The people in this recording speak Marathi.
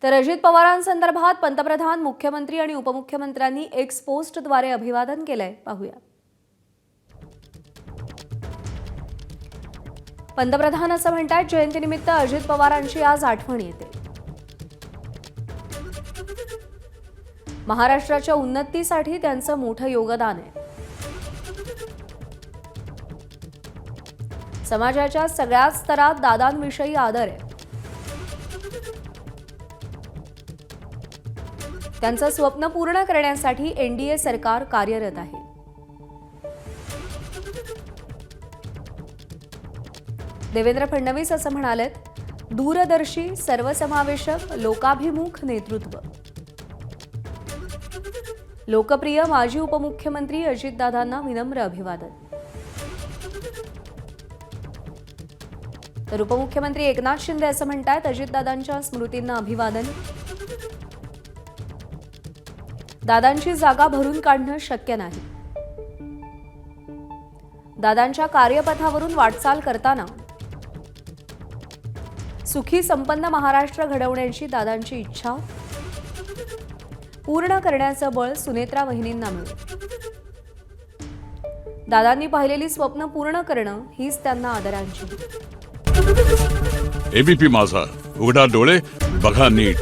तर अजित पवारांसंदर्भात पंतप्रधान, मुख्यमंत्री आणि उपमुख्यमंत्र्यांनी एक्स पोस्टद्वारे अभिवादन केलंय. पाहूया. पंतप्रधान असं म्हणतात, जयंतीनिमित्त अजित पवारांची आज आठवण येते. महाराष्ट्राच्या उन्नतीसाठी त्यांचं मोठं योगदान आहे. समाजाच्या सगळ्याच स्तरात दादांविषयी आदर आहे. त्यांचं स्वप्न पूर्ण करण्यासाठी एनडीए सरकार कार्यरत आहे. देवेंद्र फडणवीस असं म्हणालेत, दूरदर्शी, सर्वसमावेशक, लोकाभिमुख नेतृत्व. लोकप्रिय माजी उपमुख्यमंत्री अजितदादांना विनम्र अभिवादन. तर उपमुख्यमंत्री एकनाथ शिंदे असं म्हणतात, अजितदादांच्या स्मृतींना अभिवादन. दादांची जागा भरून काढणं शक्य नाही. दादांच्या कार्यपथावरून वाटचाल करताना सुखी संपन्न महाराष्ट्र घडवण्याची दादांची इच्छा पूर्ण करण्याचं बळ सुनेत्रा वहिनींना मिळेल. दादांनी पाहिलेली स्वप्न पूर्ण करणं हीच त्यांना आदरांजली. एबीपी माझा, उघडा डोळे बघा नीट.